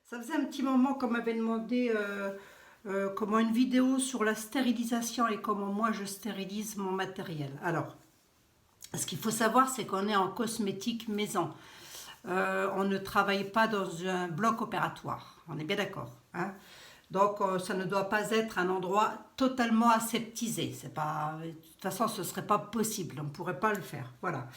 Ça faisait un petit moment qu'on m'avait demandé comment une vidéo sur la stérilisation et comment moi je stérilise mon matériel. Alors, ce qu'il faut savoir, c'est qu'on est en cosmétique maison. On ne travaille pas dans un bloc opératoire. On est bien d'accord, hein? Donc, ça ne doit pas être un endroit totalement aseptisé. C'est pas, de toute façon, ce ne serait pas possible. On ne pourrait pas le faire. Voilà.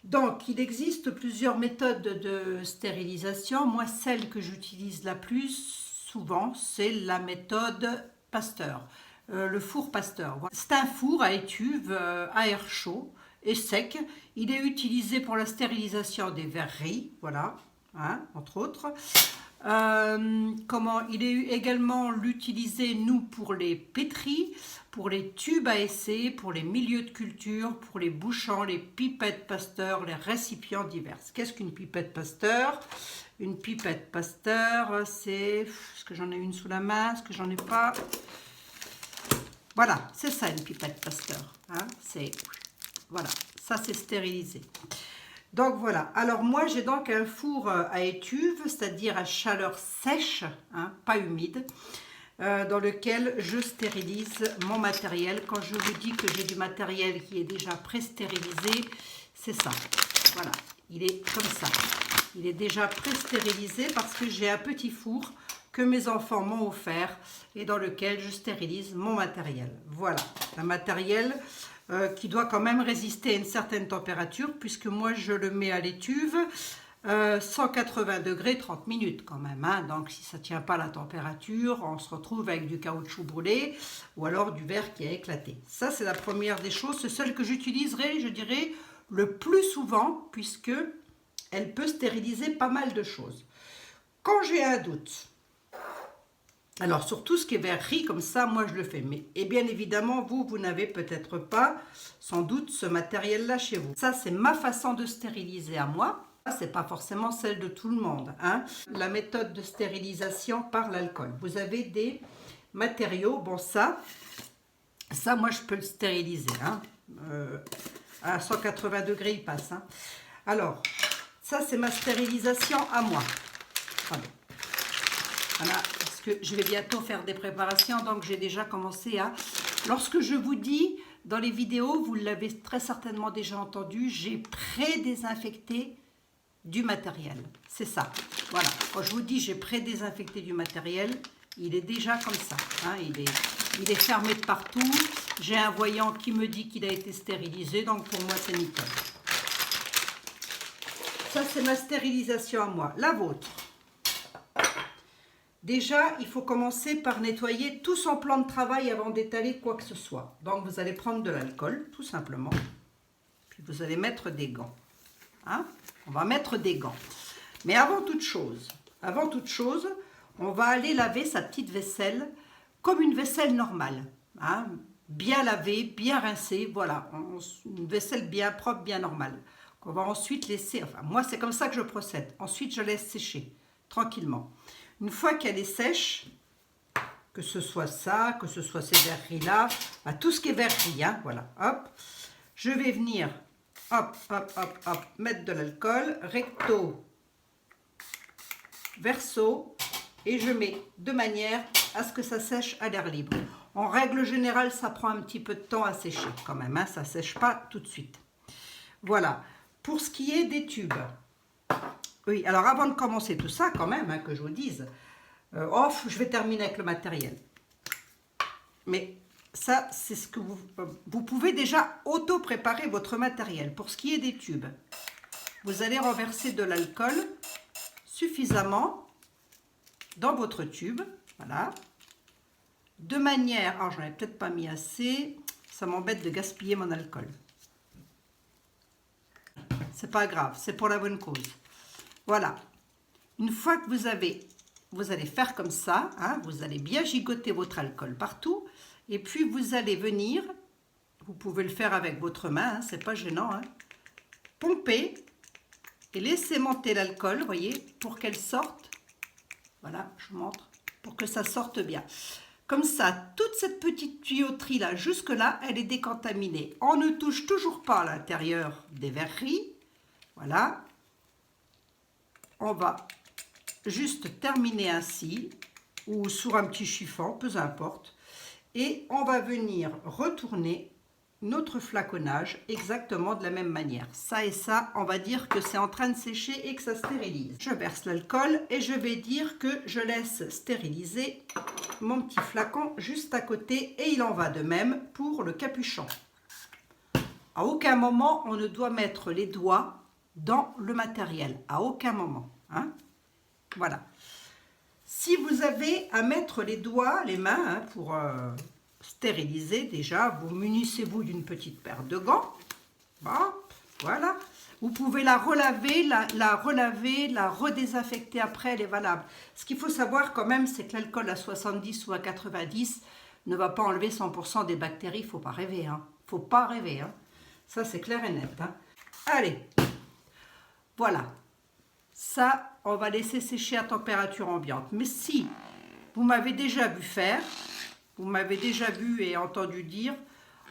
Donc, il existe plusieurs méthodes de stérilisation. Moi, celle que j'utilise la plus souvent, c'est la méthode Pasteur, le four Pasteur. Voilà. C'est un four à étuve à air chaud et sec. Il est utilisé pour la stérilisation des verreries, voilà, hein, entre autres. Comment il est également l'utiliser nous pour les pétris, pour les tubes à essai, pour les milieux de culture, pour les bouchons, les pipettes Pasteur, les récipients divers. Qu'est-ce qu'une pipette Pasteur? Une pipette Pasteur, c'est... Est-ce que j'en ai une sous la main? Est-ce que j'en ai pas? Voilà, c'est ça une pipette Pasteur. Hein, c'est... Voilà, ça c'est stérilisé. Donc voilà, alors moi j'ai donc un four à étuve, c'est-à-dire à chaleur sèche, hein, pas humide, dans lequel je stérilise mon matériel. Quand je vous dis que j'ai du matériel qui est déjà pré-stérilisé, c'est ça. Voilà, il est comme ça. Il est déjà pré-stérilisé parce que j'ai un petit four que mes enfants m'ont offert et dans lequel je stérilise mon matériel. Voilà, un matériel qui doit quand même résister à une certaine température puisque moi je le mets à l'étuve 180 degrés 30 minutes quand même, hein. Donc si ça ne tient pas la température, on se retrouve avec du caoutchouc brûlé ou alors du verre qui a éclaté. Ça c'est la première des choses, c'est celle que j'utiliserai, je dirais, le plus souvent puisque elle peut stériliser pas mal de choses. Quand j'ai un doute, alors, sur tout ce qui est verrerie, comme ça, moi, je le fais. Mais, et bien évidemment, vous n'avez peut-être pas, sans doute, ce matériel-là chez vous. Ça, c'est ma façon de stériliser à moi. C'est pas forcément celle de tout le monde, hein. La méthode de stérilisation par l'alcool. Vous avez des matériaux. Bon, ça, moi, je peux le stériliser, hein. À 180 degrés, il passe, hein. Alors, ça, c'est ma stérilisation à moi. Pardon. Voilà. Que je vais bientôt faire des préparations, donc j'ai déjà commencé à... Lorsque je vous dis, dans les vidéos, vous l'avez très certainement déjà entendu, j'ai pré-désinfecté du matériel. C'est ça. Voilà. Quand je vous dis j'ai pré-désinfecté du matériel, il est déjà comme ça, hein. Il est fermé de partout. J'ai un voyant qui me dit qu'il a été stérilisé, donc pour moi c'est nickel. Ça c'est ma stérilisation à moi. La vôtre. Déjà, il faut commencer par nettoyer tout son plan de travail avant d'étaler quoi que ce soit. Donc, vous allez prendre de l'alcool, tout simplement. Puis, vous allez mettre des gants. Hein? On va mettre des gants. Mais avant toute chose, on va aller laver sa petite vaisselle comme une vaisselle normale. Hein? Bien lavée, bien rincée. Voilà, une vaisselle bien propre, bien normale. On va ensuite laisser... Enfin, moi, c'est comme ça que je procède. Ensuite, je laisse sécher, tranquillement. Une fois qu'elle est sèche, que ce soit ça, que ce soit ces verreries-là, tout ce qui est verrerie, hein, voilà, hop, je vais venir, hop, mettre de l'alcool, recto, verso, et je mets de manière à ce que ça sèche à l'air libre. En règle générale, ça prend un petit peu de temps à sécher quand même, hein, ça ne sèche pas tout de suite. Voilà, pour ce qui est des tubes. Oui, alors avant de commencer tout ça, quand même, hein, que je vous dise, je vais terminer avec le matériel. Mais ça, c'est ce que vous pouvez déjà auto-préparer votre matériel. Pour ce qui est des tubes, vous allez renverser de l'alcool suffisamment dans votre tube, voilà, de manière, alors j'en ai peut-être pas mis assez, ça m'embête de gaspiller mon alcool. C'est pas grave, c'est pour la bonne cause. Voilà, une fois que vous allez faire comme ça, hein, vous allez bien gigoter votre alcool partout, et puis vous allez venir, vous pouvez le faire avec votre main, hein, c'est pas gênant, hein, pomper et laisser monter l'alcool, vous voyez, pour qu'elle sorte, voilà, je vous montre, pour que ça sorte bien. Comme ça, toute cette petite tuyauterie là, jusque là, elle est décontaminée. On ne touche toujours pas à l'intérieur des verreries, voilà. on va juste terminer ainsi, ou sur un petit chiffon, peu importe. Et on va venir retourner notre flaconnage exactement de la même manière. Ça et ça, on va dire que c'est en train de sécher et que ça stérilise. Je verse l'alcool et je vais dire que je laisse stériliser mon petit flacon juste à côté et il en va de même pour le capuchon. À aucun moment, on ne doit mettre les doigts dans le matériel. À aucun moment. Hein? Voilà. Si vous avez à mettre les doigts, les mains, hein, pour stériliser, déjà, vous munissez-vous d'une petite paire de gants. Hop, voilà. Vous pouvez la relaver, la relaver, la redésinfecter après, elle est valable. Ce qu'il faut savoir quand même, c'est que l'alcool à 70 ou à 90 ne va pas enlever 100% des bactéries. Il ne faut pas rêver. Hein. Faut pas rêver. Hein. Ça, c'est clair et net. Hein. Allez, voilà. Ça, on va laisser sécher à température ambiante. Mais si vous m'avez déjà vu faire, vous m'avez déjà vu et entendu dire,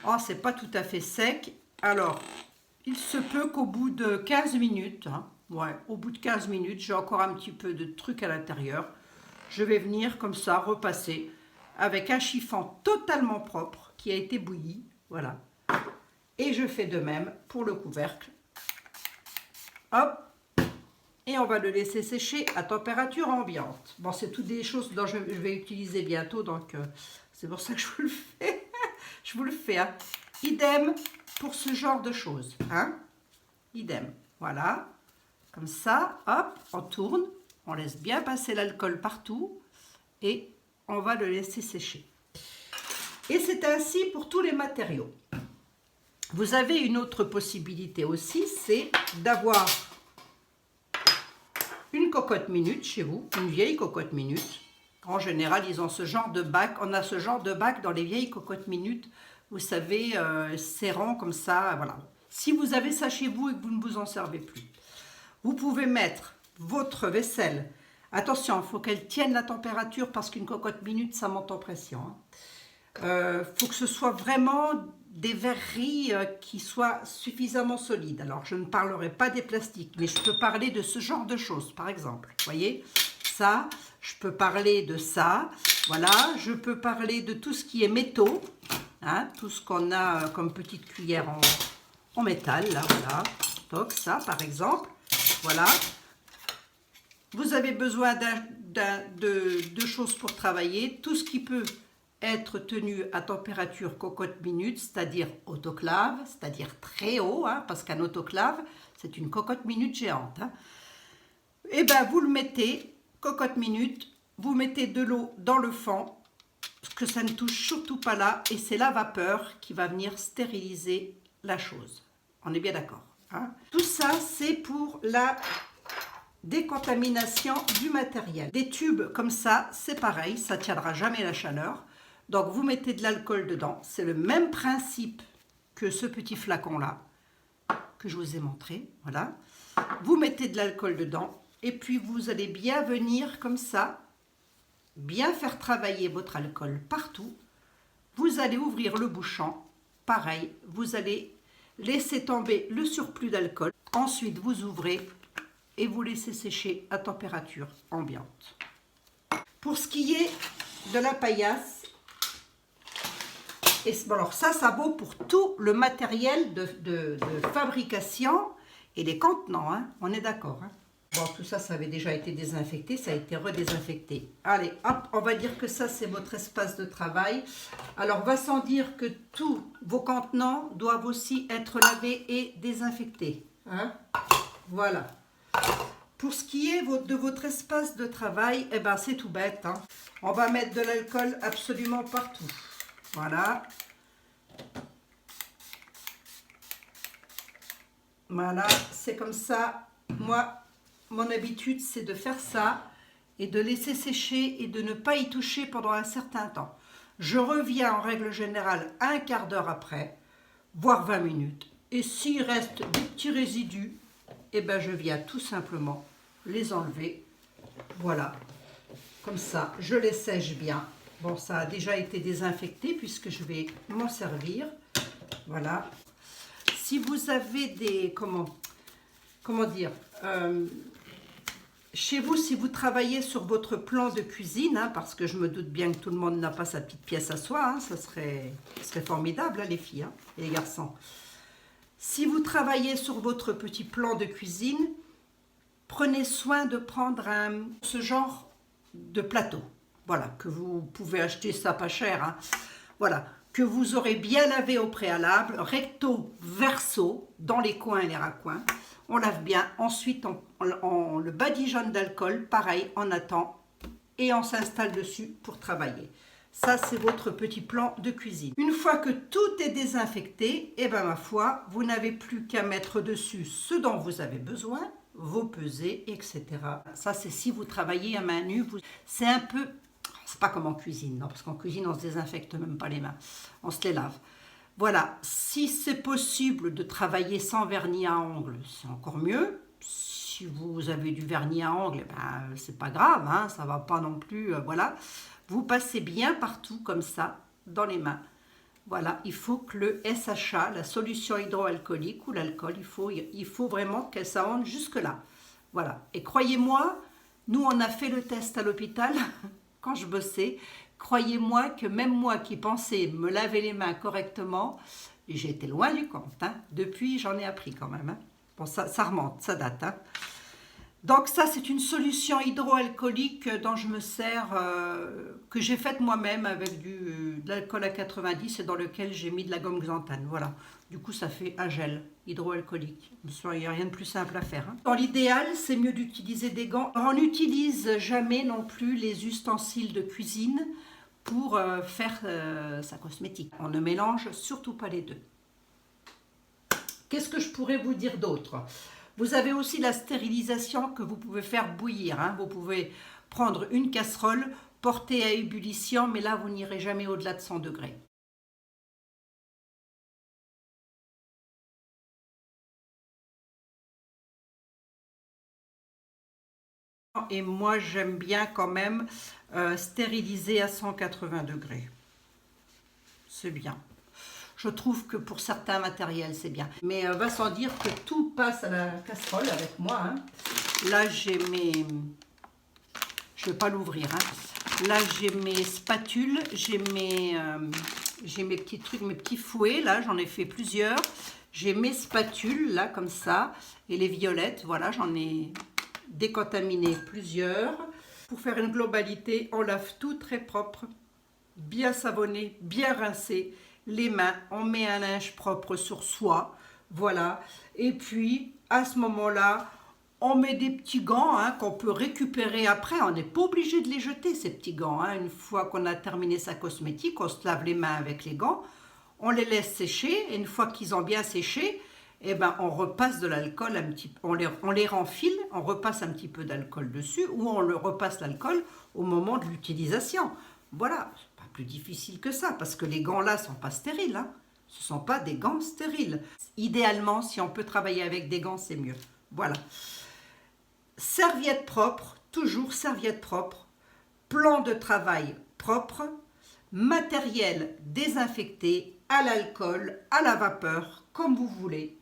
oh, c'est pas tout à fait sec, alors il se peut qu'au bout de 15 minutes, hein, ouais, au bout de 15 minutes, j'ai encore un petit peu de truc à l'intérieur, je vais venir comme ça repasser avec un chiffon totalement propre qui a été bouilli, voilà. Et je fais de même pour le couvercle. Hop. Et on va le laisser sécher à température ambiante. Bon, c'est toutes des choses dont je vais utiliser bientôt, donc c'est pour ça que je vous le fais. Je vous le fais. Hein. Idem pour ce genre de choses. Hein. Idem. Voilà. Comme ça, hop, on tourne. On laisse bien passer l'alcool partout. Et on va le laisser sécher. Et c'est ainsi pour tous les matériaux. Vous avez une autre possibilité aussi, c'est d'avoir une cocotte minute chez vous, une vieille cocotte minute. En général, ils ont ce genre de bac. On a ce genre de bac dans les vieilles cocottes minutes. Vous savez, serrant comme ça, voilà. Si vous avez ça chez vous et que vous ne vous en servez plus, vous pouvez mettre votre vaisselle. Attention, il faut qu'elle tienne la température parce qu'une cocotte minute, ça monte en pression. Faut que ce soit vraiment des verreries qui soient suffisamment solides. Alors, je ne parlerai pas des plastiques, mais je peux parler de ce genre de choses, par exemple. Vous voyez, ça, je peux parler de ça. Voilà, je peux parler de tout ce qui est métaux, hein, tout ce qu'on a comme petite cuillère en métal, là, voilà. Donc, ça, par exemple, voilà. Vous avez besoin de choses pour travailler, tout ce qui peut être tenu à température cocotte minute, c'est-à-dire autoclave, c'est-à-dire très haut, hein, parce qu'un autoclave, c'est une cocotte minute géante. Hein. Et bien, vous le mettez, cocotte minute, vous mettez de l'eau dans le fond, que ça ne touche surtout pas là, et c'est la vapeur qui va venir stériliser la chose. On est bien d'accord. Hein. Tout ça, c'est pour la décontamination du matériel. Des tubes comme ça, c'est pareil, ça ne tiendra jamais la chaleur. Donc, vous mettez de l'alcool dedans. C'est le même principe que ce petit flacon-là que je vous ai montré. Voilà. Vous mettez de l'alcool dedans et puis vous allez bien venir comme ça, bien faire travailler votre alcool partout. Vous allez ouvrir le bouchon. Pareil, vous allez laisser tomber le surplus d'alcool. Ensuite, vous ouvrez et vous laissez sécher à température ambiante. Pour ce qui est de la paillasse, et bon, alors ça vaut pour tout le matériel de fabrication et les contenants, hein, on est d'accord. Hein. Bon, tout ça, ça avait déjà été désinfecté, ça a été redésinfecté. Allez, hop, on va dire que ça, c'est votre espace de travail. Alors, va sans dire que tous vos contenants doivent aussi être lavés et désinfectés. Hein. Voilà. Pour ce qui est de votre espace de travail, eh ben, c'est tout bête. Hein. On va mettre de l'alcool absolument partout. Voilà. Voilà, c'est comme ça. Moi, mon habitude, c'est de faire ça et de laisser sécher et de ne pas y toucher pendant un certain temps. Je reviens en règle générale un quart d'heure après, voire 20 minutes. Et s'il reste des petits résidus, eh ben, je viens tout simplement les enlever. Voilà, comme ça, je les sèche bien. Bon, ça a déjà été désinfecté puisque je vais m'en servir. Voilà. Si vous avez des... Comment dire Chez vous, si vous travaillez sur votre plan de cuisine, hein, parce que je me doute bien que tout le monde n'a pas sa petite pièce à soi, hein, ça serait formidable, hein, les filles hein, et les garçons. Si vous travaillez sur votre petit plan de cuisine, prenez soin de prendre ce genre de plateau. Voilà, que vous pouvez acheter ça pas cher. Hein. Voilà, que vous aurez bien lavé au préalable, recto, verso, dans les coins et les raccoins. On lave bien. Ensuite, on le badigeonne d'alcool, pareil, on attend et on s'installe dessus pour travailler. Ça, c'est votre petit plan de cuisine. Une fois que tout est désinfecté, et ben ma foi, vous n'avez plus qu'à mettre dessus ce dont vous avez besoin, vos pesées, etc. Ça, c'est si vous travaillez à main nue. C'est un peu... C'est pas comme en cuisine, non, parce qu'en cuisine, on se désinfecte même pas les mains. On se les lave. Voilà, si c'est possible de travailler sans vernis à ongles, c'est encore mieux. Si vous avez du vernis à ongles, ben, c'est pas grave, hein, ça va pas non plus, voilà. Vous passez bien partout comme ça, dans les mains. Voilà, il faut que le SHA, la solution hydroalcoolique ou l'alcool, il faut vraiment qu'elle s'arrête jusque-là. Voilà, et croyez-moi, nous on a fait le test à l'hôpital quand je bossais. Croyez-moi que même moi qui pensais me laver les mains correctement, j'étais loin du compte. Hein. Depuis, j'en ai appris quand même. Hein. Bon, ça remonte, ça date. Hein. Donc ça, c'est une solution hydroalcoolique dont je me sers, que j'ai faite moi-même avec de l'alcool à 90 et dans lequel j'ai mis de la gomme xanthane. Voilà. Du coup, ça fait un gel hydroalcoolique. Il n'y a rien de plus simple à faire. Hein. Dans l'idéal, c'est mieux d'utiliser des gants. On n'utilise jamais non plus les ustensiles de cuisine pour faire sa cosmétique. On ne mélange surtout pas les deux. Qu'est-ce que je pourrais vous dire d'autre ? Vous avez aussi la stérilisation que vous pouvez faire bouillir. Hein. Vous pouvez prendre une casserole, porter à ébullition, mais là, vous n'irez jamais au-delà de 100 degrés. Et moi, j'aime bien quand même stériliser à 180 degrés. C'est bien. Je trouve que pour certains matériels, c'est bien. Mais va sans dire que tout passe à la casserole avec moi. Hein. Là, j'ai mes... Je ne vais pas l'ouvrir. Hein. Là, j'ai mes spatules, j'ai mes petits trucs, mes petits fouets. Là, j'en ai fait plusieurs. J'ai mes spatules, là, comme ça. Et les violettes, voilà, j'en ai décontaminé plusieurs. Pour faire une globalité, on lave tout très propre, bien savonné, bien rincé. Les mains, on met un linge propre sur soi, voilà. Et puis, à ce moment-là, on met des petits gants hein, qu'on peut récupérer après. On n'est pas obligé de les jeter, ces petits gants. Hein. Une fois qu'on a terminé sa cosmétique, on se lave les mains avec les gants. On les laisse sécher. Et une fois qu'ils ont bien séché, eh ben, on repasse de l'alcool un petit peu. On les renfile, on repasse un petit peu d'alcool dessus ou on le repasse l'alcool au moment de l'utilisation. Voilà, c'est pas plus difficile que ça parce que les gants là sont pas stériles. Hein. Ce sont pas des gants stériles. Idéalement, si on peut travailler avec des gants, c'est mieux. Voilà. Serviette propre, toujours serviette propre. Plan de travail propre. Matériel désinfecté à l'alcool, à la vapeur, comme vous voulez.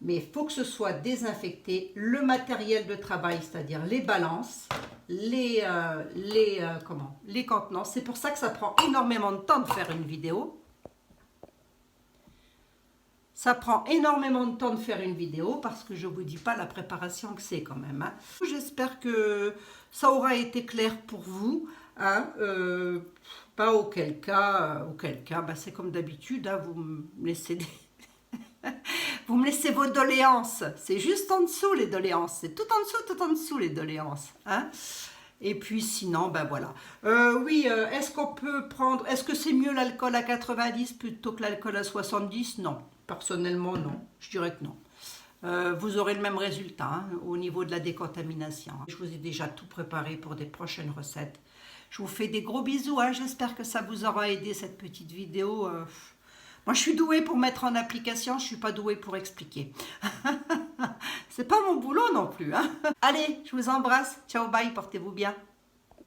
Mais il faut que ce soit désinfecté. Le matériel de travail, c'est-à-dire les balances, les contenants. C'est pour ça que ça prend énormément de temps de faire une vidéo. Ça prend énormément de temps de faire une vidéo parce que je ne vous dis pas la préparation que c'est quand même. Hein. J'espère que ça aura été clair pour vous. Hein. Pas auquel cas bah, c'est comme d'habitude, hein, vous me laissez vous me laissez vos doléances. C'est juste en dessous les doléances. C'est tout en dessous les doléances. Hein. Et puis sinon, ben voilà. Oui, est-ce qu'on peut prendre... Est-ce que c'est mieux l'alcool à 90 plutôt que l'alcool à 70? Non. Personnellement, non. Je dirais que non. Vous aurez le même résultat hein, au niveau de la décontamination. Je vous ai déjà tout préparé pour des prochaines recettes. Je vous fais des gros bisous. Hein. J'espère que ça vous aura aidé cette petite vidéo. Moi, je suis douée pour mettre en application. Je ne suis pas douée pour expliquer. C'est pas mon boulot non plus. Hein. Allez, je vous embrasse. Ciao, bye. Portez-vous bien.